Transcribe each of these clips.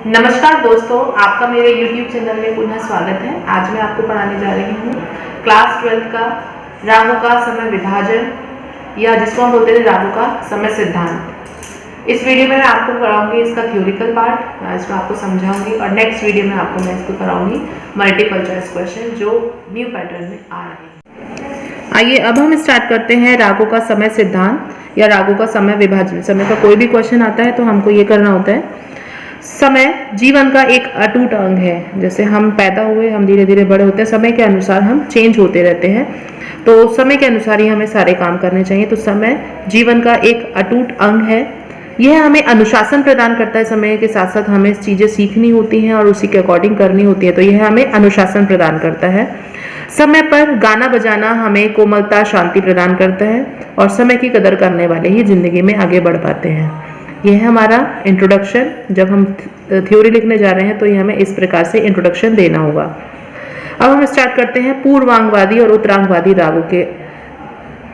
नमस्कार दोस्तों, आपका मेरे YouTube चैनल में पुनः स्वागत है। आज मैं आपको पढ़ाने जा रही हूँ क्लास 12 का रागों का समय विभाजन या जिसको हम बोलते हैं रागों का समय सिद्धांत। इस वीडियो में मैं आपको कराऊंगी इसका थ्योरिकल पार्ट, मैं इसको आपको समझाऊंगी और नेक्स्ट वीडियो में आपको मैं इसको कराऊंगी मल्टीपल चॉइस क्वेश्चन जो न्यू पैटर्न में आ रहे हैं। आइए अब हम स्टार्ट करते हैं रागों का समय सिद्धांत या रागों का समय विभाजन। समय का कोई भी क्वेश्चन आता है तो हमको ये करना होता है। समय जीवन का एक अटूट अंग है। जैसे हम पैदा हुए, हम धीरे धीरे बड़े होते हैं, समय के अनुसार हम चेंज होते रहते हैं, तो समय के अनुसार ही हमें सारे काम करने चाहिए। तो समय जीवन का एक अटूट अंग है। यह हमें अनुशासन प्रदान करता है। समय के साथ साथ हमें चीज़ें सीखनी होती हैं और उसी के अकॉर्डिंग करनी होती है, तो यह हमें अनुशासन प्रदान करता है। समय पर गाना बजाना हमें कोमलता, शांति प्रदान करता है और समय की कदर करने वाले ही जिंदगी में आगे बढ़ पाते हैं। यह है हमारा इंट्रोडक्शन। जब हम थ्योरी लिखने जा रहे हैं तो ये हमें इस प्रकार से इंट्रोडक्शन देना होगा। अब हम स्टार्ट करते हैं पूर्वांगवादी और उत्तरांगवादी रागों के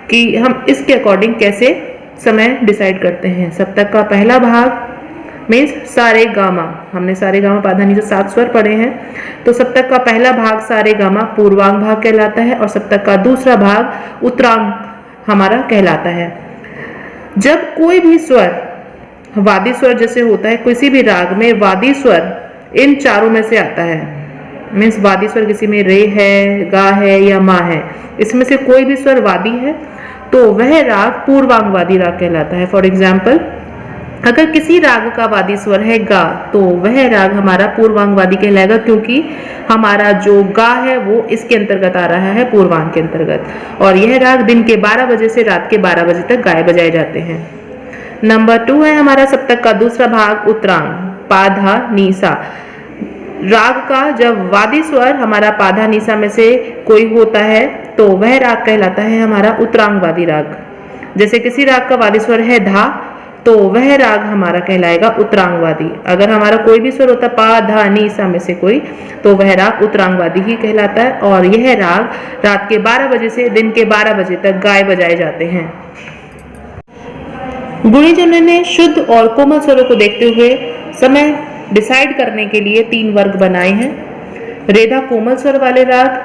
कि हम इसके अकॉर्डिंग कैसे समय डिसाइड करते हैं। सप्तक का पहला भाग मीन्स सारे गामा, हमने सारे गामा पाधा नीचे 7 स्वर पढ़े हैं, तो सप्तक का पहला भाग सारे गामा पूर्वांग भाग कहलाता है और सप्तक का दूसरा भाग उत्तरांग हमारा कहलाता है। जब कोई भी स्वर वादी स्वर जैसे होता है, किसी भी राग में वादी स्वर इन चारों में से आता है, मीन्स वादी स्वर किसी में रे है, गा है या मा है, इसमें से कोई भी स्वर वादी है तो वह राग पूर्वांगवादी राग कहलाता है। फॉर एग्जाम्पल, अगर किसी राग का वादी स्वर है गा तो वह राग हमारा पूर्वांगवादी कहलाएगा, क्योंकि हमारा जो गा है वो इसके अंतर्गत आ रहा है, पूर्वांग के अंतर्गत। और यह राग दिन के 12 बजे से रात के 12 बजे तक गाए बजाए जाते हैं। नंबर 2 है हमारा सप्तक का दूसरा भाग उत्तरांग, पाधा नीसा। राग का जब वादी स्वर हमारा पाधा नीसा में से कोई होता है तो वह राग कहलाता है हमारा उत्तरांगवादी राग। जैसे किसी राग का वादी स्वर है धा तो वह राग हमारा कहलाएगा उत्तरांगवादी। अगर हमारा कोई भी स्वर होता है पा धा नीसा में से कोई तो वह राग उत्तरांगवादी ही कहलाता है। और यह राग रात के 12 बजे से दिन के 12 बजे तक गाए बजाए जाते हैं। गुणीजनों ने शुद्ध और कोमल स्वरों को देखते हुए समय डिसाइड करने के लिए 3 वर्ग बनाए हैं। रेधा कोमल स्वर वाले राग,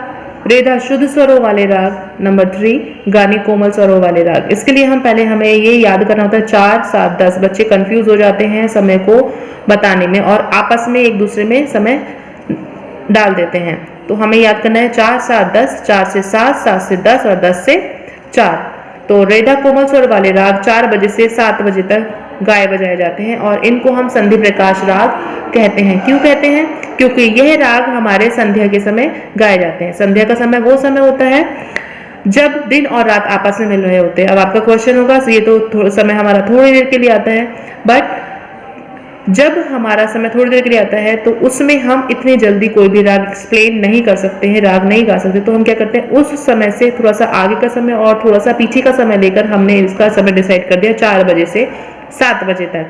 रेधा शुद्ध स्वरों वाले राग, नंबर 3 गाने कोमल स्वरों वाले राग। इसके लिए हमें ये याद करना होता है 4, 7, 10। बच्चे कंफ्यूज हो जाते हैं समय को बताने में और आपस में एक दूसरे में समय डाल देते हैं। तो हमें याद करना है 4, 7, 10, 4 से 7, 7 से 10 और 10 से 4। तो रेधा कोमल स्वर वाले राग 4 बजे से 7 बजे तक गाए बजाए जाते हैं और इनको हम संधि प्रकाश राग कहते हैं। क्यों कहते हैं? क्योंकि यह राग हमारे संध्या के समय गाए जाते हैं। संध्या का समय वो समय होता है जब दिन और रात आपस में मिल रहे होते हैं। अब आपका क्वेश्चन होगा ये तो समय हमारा थोड़ी देर के लिए आता है, बट जब हमारा समय थोड़ी देर के लिए आता है तो उसमें हम इतनी जल्दी कोई भी राग एक्सप्लेन नहीं कर सकते हैं, राग नहीं गा सकते। तो हम क्या करते हैं, उस समय से थोड़ा सा आगे का समय और थोड़ा सा पीछे का समय लेकर हमने इसका समय डिसाइड कर दिया 4 बजे से 7 बजे तक।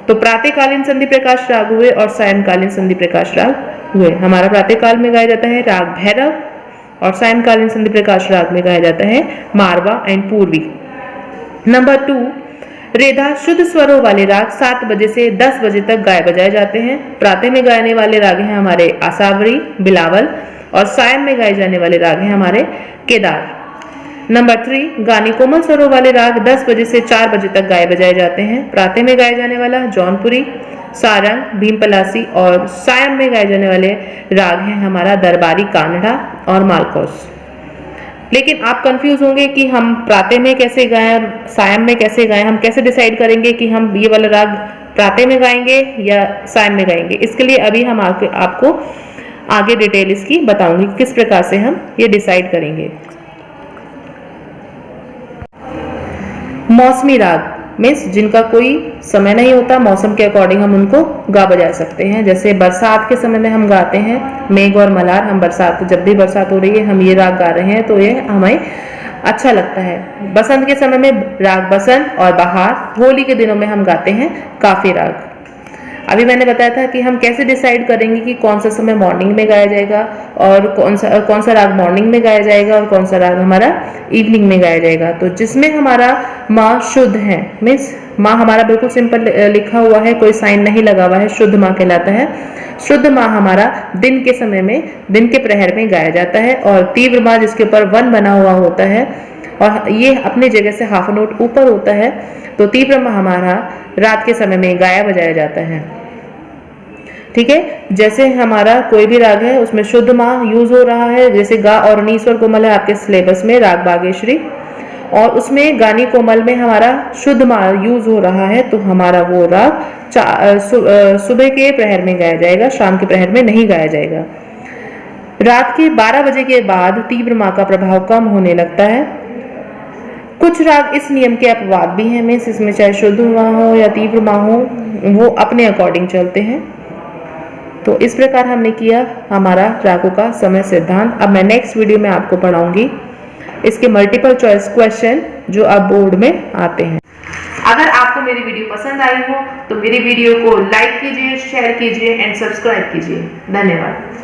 तो प्रातःकालीन संधि प्रकाश राग हुए और सायंकालीन संधि प्रकाश राग हुए। हमारा प्रातःकाल में गाया जाता है राग भैरव और सायंकालीन संधि प्रकाश राग में गाया जाता है मारवा एंड पूर्वी। नंबर 2 रेधा शुद्ध स्वरों वाले राग 7 बजे से 10 बजे तक गाए बजाए जाते हैं। प्रातः में गाने वाले राग हैं हमारे आसावरी, बिलावल और सायं में गाए जाने वाले राग हैं हमारे केदार। नंबर 3 गाने कोमल स्वरों वाले राग 10 बजे से 4 बजे तक गाए बजाए जाते हैं। प्रातः में गाए जाने वाला जौनपुरी, सारंग, भीमपलासी और सायं में गाए जाने वाले राग हैं हमारा दरबारी, कान्हड़ा और मालकोस। लेकिन आप कंफ्यूज होंगे कि हम प्रातः में कैसे गाएं, सायं में कैसे गाएं। हम कैसे डिसाइड करेंगे कि हम ये वाला राग प्रातः में गाएंगे या सायं में गाएंगे? इसके लिए अभी हम आपको आगे डिटेल इसकी बताऊंगी किस प्रकार से हम ये डिसाइड करेंगे। मौसमी राग मीन्स जिनका कोई समय नहीं होता, मौसम के अकॉर्डिंग हम उनको गा बजा सकते हैं। जैसे बरसात के समय में हम गाते हैं मेघ और मल्हार। हम बरसात, जब भी बरसात हो रही है हम ये राग गा रहे हैं तो ये हमें अच्छा लगता है। बसंत के समय में राग बसंत और बहार। होली के दिनों में हम गाते हैं काफी राग। अभी मैंने बताया था कि हम कैसे डिसाइड करेंगे कि कौन सा समय मॉर्निंग में गाया जाएगा, और कौन सा राग मॉर्निंग में गाया जाएगा और कौन सा राग हमारा इवनिंग में गाया जाएगा। तो जिसमें हमारा माँ शुद्ध है, मीन्स माँ हमारा बिल्कुल सिंपल लिखा हुआ है, कोई साइन नहीं लगा हुआ है, शुद्ध माँ कहलाता है। शुद्ध माँ हमारा दिन के समय में, दिन के प्रहर में गाया जाता है। और तीव्र माँ जिसके ऊपर वन बना हुआ होता है और ये अपनी जगह से हाफ नोट ऊपर होता है, तो तीव्र माँ हमारा रात के समय में गाया बजाया जाता है। ठीक है, जैसे हमारा कोई भी राग है उसमें शुद्ध माँ यूज हो रहा है, जैसे गा और नी स्वर कोमल है आपके सिलेबस में राग बागेश्वरी, और उसमें गानी कोमल में हमारा शुद्ध माँ यूज हो रहा है, तो हमारा वो राग सुबह के प्रहर में गाया जाएगा, शाम के प्रहर में नहीं गाया जाएगा। रात के 12 बजे के बाद तीव्र माँ का प्रभाव कम होने लगता है। कुछ राग इस नियम के अपवाद भी हैं, मीन्स इसमें चाहे शुद्ध माँ हो या तीव्र माँ हो, वो अपने अकॉर्डिंग चलते हैं। तो इस प्रकार हमने किया हमारा रागों का समय सिद्धांत। अब मैं नेक्स्ट वीडियो में आपको पढ़ाऊंगी इसके मल्टीपल चॉइस क्वेश्चन जो अब बोर्ड में आते हैं। अगर आपको मेरी वीडियो पसंद आई हो तो मेरी वीडियो को लाइक कीजिए, शेयर कीजिए एंड सब्सक्राइब कीजिए। धन्यवाद।